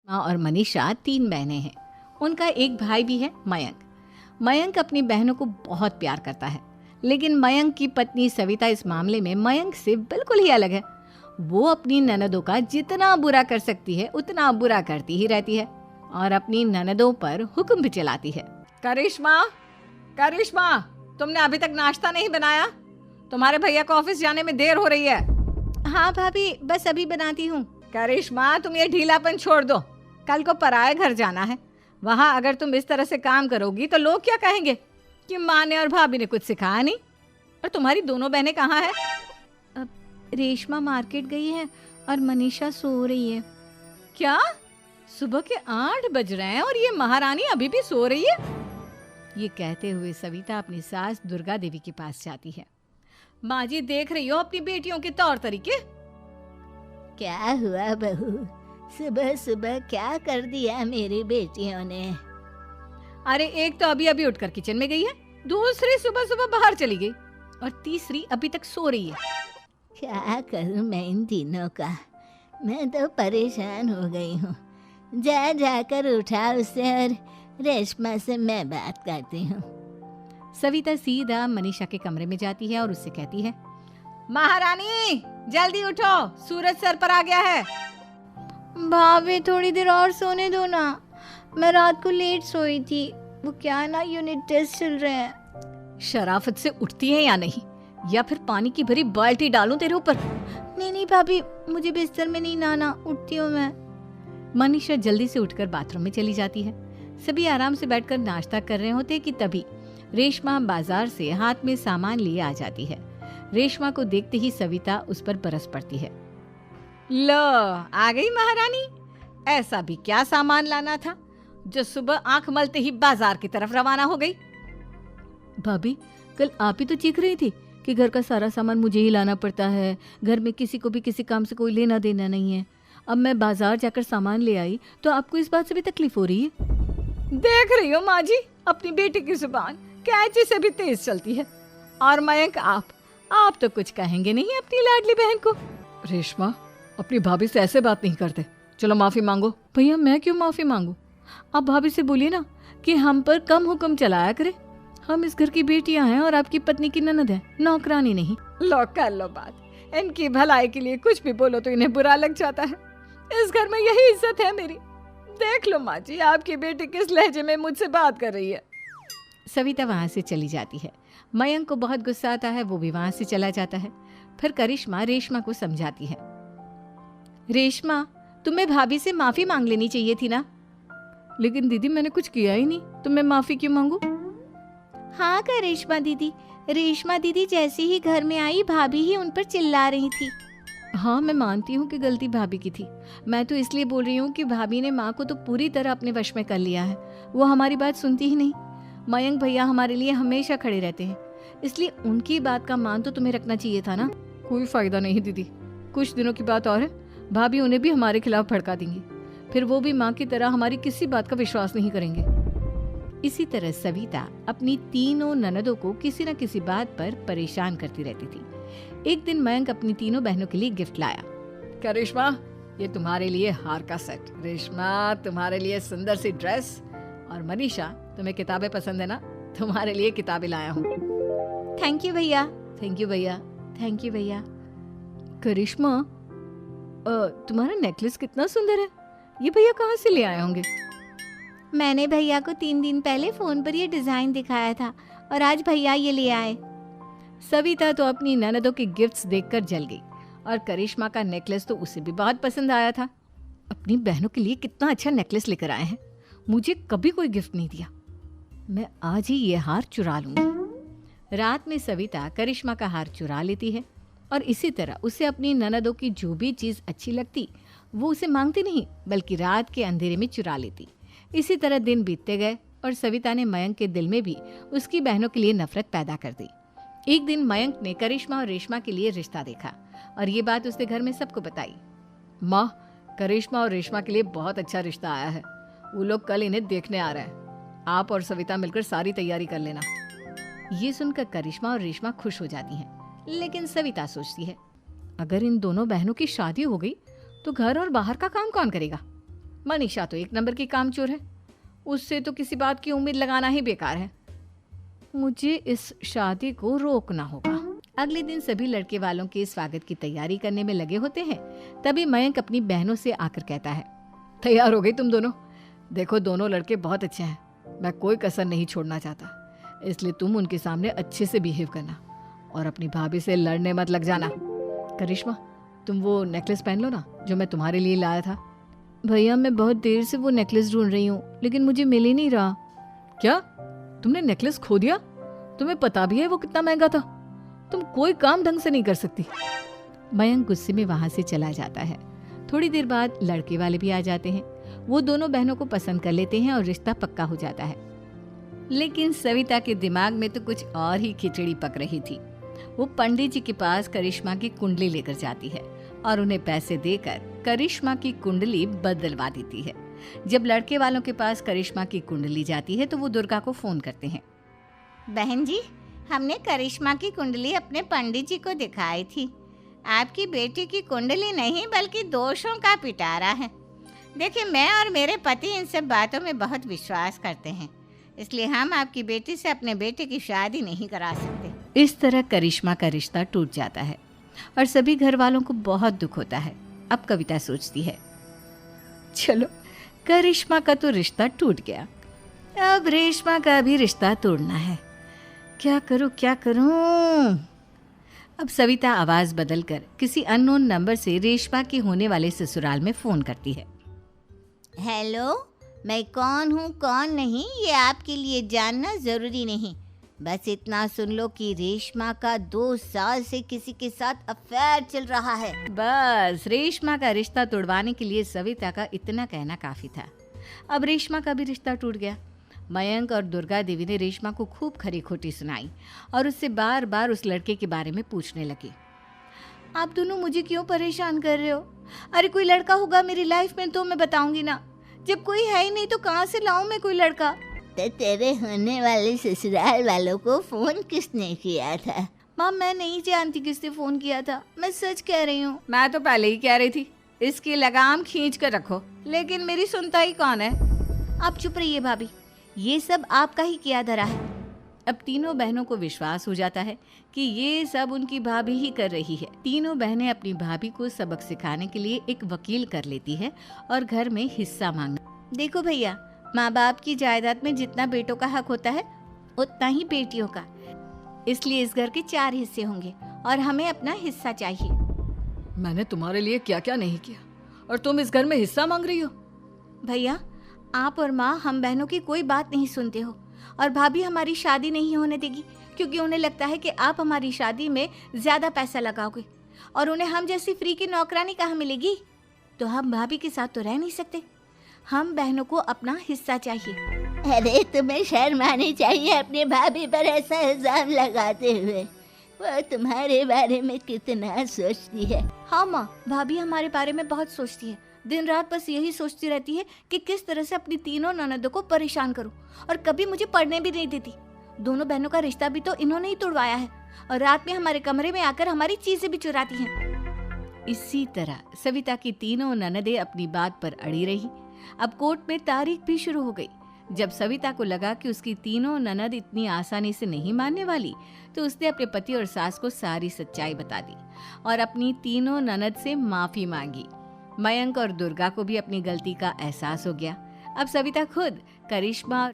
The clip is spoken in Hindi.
माँ और मनीषा 3 बहनें हैं। उनका एक भाई भी है, मयंक। मयंक अपनी बहनों को बहुत प्यार करता है, लेकिन मयंक की पत्नी सविता इस मामले में मयंक से बिल्कुल ही अलग है। वो अपनी ननदों का जितना बुरा कर सकती है उतना बुरा करती ही रहती है और अपनी ननदों पर हुक्म भी चलाती है। करिश्मा, करिश्मा, तुमने अभी तक नाश्ता नहीं बनाया? तुम्हारे भैया को ऑफिस जाने में देर हो रही है। हाँ भाभी, बस अभी बनाती हूँ। करिश्मा, तुम ये ढीलापन छोड़ दो। कल को पराये घर जाना है। वहाँ अगर तुम इस तरह से काम करोगी तो लोग क्या कहेंगे कि माँ ने और भाभी ने कुछ सिखाया नहीं। और तुम्हारी दोनों बहनें कहाँ हैं? अब रेशमा मार्केट गई है और मनीषा सो रही है। क्या? सुबह के 8 बज रहे हैं और ये महारानी अभी भी सो रही है? ये कहते हुए सविता अपनी सास दुर्गा देवी के पास जाती है। माँ जी, देख रही हो अपनी बेटियों के तौर तरीके? क्या हुआ बहू, सुबह सुबह क्या कर दिया मेरी बेटियों ने? अरे एक तो अभी अभी उठकर किचन में गई है, दूसरी सुबह सुबह बाहर चली गई और तीसरी अभी तक सो रही है। क्या करूं मैं इन तीनों का, मैं तो परेशान हो गई हूँ। जा जाकर उठा उसे और रेशमा से मैं बात करती हूँ। सविता सीधा मनीषा के कमरे में जाती है और उससे कहती है, महारानी जल्दी उठो, सूरज सर पर आ गया है। भाभी थोड़ी देर और सोने दो ना, मैं रात को लेट सोई थी। वो क्या ना, यूनिट टेस्ट चल रहे हैं। शराफत से उठती है या नहीं, या फिर पानी की भरी बाल्टी डालूं तेरे ऊपर? नहीं भाभी, मुझे बिस्तर में नहीं लाना, उठती हूँ मैं। मनीषा जल्दी से उठकर बाथरूम में चली जाती है। सभी आराम से बैठकर नाश्ता कर रहे होते कि तभी रेशमा बाजार से हाथ में सामान लिए आ जाती है। रेशमा को देखते ही सविता उस पर बरस पड़ती है। लो, आ गई महारानी। ऐसा भी क्या सामान लाना था जो सुबह आंख मलते ही बाजार की तरफ रवाना हो गई? भाभी, कल आप ही तो चीख रही थी कि घर का सारा सामान मुझे ही लाना पड़ता है, घर में किसी को भी किसी काम से कोई लेना देना नहीं है। अब मैं बाजार जाकर सामान ले आई तो आपको इस बात से भी तकलीफ हो रही है? देख रही हो माँ जी, अपनी बेटी की जुबान कैंची से भी तेज चलती है। और मयंक, आप तो कुछ कहेंगे नहीं अपनी लाडली बहन को। रेशमा, अपनी भाभी से ऐसे बात नहीं करते, चलो माफी मांगो। भैया, मैं क्यों माफी मांगू? आप भाभी से बोलिए ना कि हम पर कम हुक्म चलाया करे। हम इस घर की बेटियां हैं और आपकी पत्नी की ननद है, नौकरानी नहीं। लो कर लो बात। इनकी भलाई के लिए कुछ भी बोलो तो इन्हें बुरा लग जाता है। इस घर में यही इज्जत है मेरी। देख लो माँ जी, आपकी बेटी किस लहजे में मुझसे बात कर रही है। सविता वहां से चली जाती है। मयंक को बहुत गुस्सा आता है, वो भी वहां से चला जाता है। फिर करिश्मा रेशमा को समझाती है, रेशमा, तुम्हें भाभी से माफी मांग लेनी चाहिए थी ना। लेकिन दीदी, मैंने कुछ किया ही नहीं, तो मैं माफी क्यों मांगू? हाँ करिश्मा दीदी, रेशमा दीदी जैसे ही घर में आई भाभी ही उन पर चिल्ला रही थी। हाँ, मैं मानती हूँ कि गलती भाभी की थी। मैं तो इसलिए बोल रही हूँ कि भाभी ने माँ को तो पूरी तरह अपने वश में कर लिया है। वो हमारी बात सुनती ही नहीं। मयंक भैया हमारे लिए हमेशा खड़े रहते हैं, इसलिए उनकी बात का मान तो तुम्हें रखना चाहिए था ना। कोई फायदा नहीं दीदी, कुछ दिनों की बात और है, भाभी उन्हें भी हमारे खिलाफ भड़का देंगी। फिर वो भी माँ की तरह हमारी किसी बात का विश्वास नहीं करेंगे। इसी तरह सविता अपनी तीनों ननदों को किसी न किसी बात पर परेशान करती रहती थी। एक दिन मयंक अपनी तीनों बहनों के लिए गिफ्ट लाया। करिश्मा, ये तुम्हारे लिए हार का सेट। रेशमा, तुम्हारे लिए सुंदर सी ड्रेस। और मनीषा, तुम्हें किताबें पसंद है ना, तुम्हारे लिए किताबें लाया हूँ। थैंक यू भैया। थैंक यू भैया। थैंक यू भैया। करिश्मा, तुम्हारा नेकलेस कितना सुंदर है, ये भैया कहाँ से ले आए होंगे? मैंने भैया को 3 दिन पहले फोन पर ये डिजाइन दिखाया था और आज भैया ये ले आए। सविता तो अपनी ननदों के गिफ्ट्स देखकर जल गई और करिश्मा का नेकलेस तो उसे भी बहुत पसंद आया था। अपनी बहनों के लिए कितना अच्छा नेकलेस लेकर आए हैं, मुझे कभी कोई गिफ्ट नहीं दिया। मैं आज ही ये हार चुरा लूंगी। रात में सविता करिश्मा का हार चुरा लेती है और इसी तरह उसे अपनी ननदों की जो भी चीज़ अच्छी लगती वो उसे मांगती नहीं, बल्कि रात के अंधेरे में चुरा लेती। इसी तरह दिन बीतते गए और सविता ने मयंक के दिल में भी उसकी बहनों के लिए नफरत पैदा कर दी। एक दिन मयंक ने करिश्मा और रेशमा के लिए रिश्ता देखा और ये बात उसने घर में सबको बताई। माँ, करिश्मा और रेशमा के लिए बहुत अच्छा रिश्ता आया है, वो लोग कल इन्हें देखने आ रहे हैं। आप और सविता मिलकर सारी तैयारी कर लेना। ये सुनकर करिश्मा और रेशमा खुश हो जाती हैं, लेकिन सविता सोचती है, अगर इन दोनों बहनों की शादी हो गई तो घर और बाहर का काम कौन करेगा? मनीषा तो एक नंबर की कामचोर है, उससे तो किसी बात की उम्मीद लगाना ही बेकार है। मुझे इस शादी को रोकना होगा। अगले दिन सभी लड़के वालों के स्वागत की तैयारी करने में लगे होते हैं। तभी मयंक अपनी बहनों से आकर कहता है, तैयार हो गई तुम दोनों? देखो दोनों लड़के बहुत अच्छे हैं, मैं कोई कसर नहीं छोड़ना चाहता, इसलिए तुम उनके सामने अच्छे से बिहेव करना और अपनी भाभी से लड़ने मत लग जाना। करिश्मा, तुम वो नेकलेस पहन लो ना जो मैं तुम्हारे लिए लाया था। भैया मैं बहुत देर से वो नेकलेस ढूंढ रही हूँ, लेकिन मुझे मिल ही नहीं रहा। क्या तुमने नेकलेस खो दिया? तुम्हें पता भी है वो कितना महंगा था? तुम कोई काम ढंग से नहीं कर सकती। मयंक गुस्से में वहां से चला जाता है। थोड़ी देर बाद लड़के वाले भी आ जाते हैं। वो दोनों बहनों को पसंद कर लेते हैं और रिश्ता पक्का हो जाता है। लेकिन सविता के दिमाग में तो कुछ और ही खिचड़ी पक रही थी। वो पंडित जी के पास करिश्मा की कुंडली लेकर जाती है और उन्हें पैसे देकर करिश्मा की कुंडली बदलवा देती है। जब लड़के वालों के पास करिश्मा की कुंडली जाती है तो वो दुर्गा को फोन करते हैं। बहन जी, हमने करिश्मा की कुंडली अपने पंडित जी को दिखाई थी। आपकी बेटी की कुंडली नहीं बल्कि दोषों का पिटारा है। देखिए, मैं और मेरे पति इन सब बातों में बहुत विश्वास करते हैं, इसलिए हम आपकी बेटी से अपने बेटे की शादी नहीं करा सकते। इस तरह करिश्मा का रिश्ता टूट जाता है और सभी घर वालों को बहुत दुख होता है। अब कविता सोचती है, चलो करिश्मा का तो रिश्ता टूट गया, अब रेशमा का भी रिश्ता तोड़ना है। क्या करूं क्या करूं? अब सविता आवाज बदलकर किसी अननोन नंबर से रेशमा के होने वाले ससुराल में फोन करती है। हेलो, मैं कौन हूँ कौन नहीं ये आपके लिए जानना ज़रूरी नहीं। बस इतना सुन लो कि रेशमा का 2 साल से किसी के साथ अफेयर चल रहा है। बस रेशमा का रिश्ता तोड़वाने के लिए सविता का इतना कहना काफी था। अब रेशमा का भी रिश्ता टूट गया। मयंक और दुर्गा देवी ने रेशमा को खूब खरी खोटी सुनाई और उससे बार बार उस लड़के के बारे में पूछने लगी। आप दोनों मुझे क्यों परेशान कर रहे हो? अरे कोई लड़का होगा मेरी लाइफ में तो मैं बताऊंगी ना, जब कोई है ही नहीं तो कहाँ से लाऊं मैं कोई लड़का? तो तेरे होने वाले ससुराल वालों को फोन किसने किया था? माँ, मैं नहीं जानती किसने फोन किया था, मैं सच कह रही हूँ। मैं तो पहले ही कह रही थी इसकी लगाम खींच कर रखो, लेकिन मेरी सुनता ही कौन है। आप चुप रहिए भाभी, ये सब आपका ही किया धरा है। अब तीनों बहनों को विश्वास हो जाता है कि ये सब उनकी भाभी ही कर रही है। तीनों बहनें अपनी भाभी को सबक सिखाने के लिए एक वकील कर लेती है और घर में हिस्सा मांगना। देखो भैया, माँ बाप की जायदाद में जितना बेटों का हक होता है उतना ही बेटियों का, इसलिए इस घर के 4 हिस्से होंगे और हमें अपना हिस्सा चाहिए। मैंने तुम्हारे लिए क्या क्या नहीं किया और तुम इस घर में हिस्सा मांग रही हो? भैया, आप और माँ हम बहनों की कोई बात नहीं सुनते हो और भाभी हमारी शादी नहीं होने देगी क्योंकि उन्हें लगता है कि आप हमारी शादी में ज्यादा पैसा लगाओगे और उन्हें हम जैसी फ्री की नौकरानी कहाँ मिलेगी। तो हम भाभी के साथ तो रह नहीं सकते, हम बहनों को अपना हिस्सा चाहिए। अरे तुम्हें शर्म आनी चाहिए अपनी भाभी पर ऐसा इल्जाम लगाते हुए। वो तुम्हारे बारे में कितना सोचती है। हाँ माँ, भाभी हमारे बारे में बहुत सोचती है, दिन रात बस यही सोचती रहती है कि किस तरह से अपनी तीनों ननदों को परेशान करूं और कभी मुझे पढ़ने भी नहीं देती। दोनों बहनों का रिश्ता भी तो इन्होंने ही तोड़वाया है और रात में हमारे कमरे में आकर हमारी चीजें भी चुराती हैं। इसी तरह सविता की तीनों ननदें अपनी बात पर अड़ी रही। अब कोर्ट में तारीख भी शुरू हो गई। जब सविता को लगा कि उसकी तीनों ननद इतनी आसानी से नहीं मानने वाली, तो उसने अपने पति और सास को सारी सच्चाई बता दी और अपनी तीनों ननद से माफी मांगी। मयंक और दुर्गा को भी अपनी गलती का एहसास हो गया। अब सविता खुद करिश्मा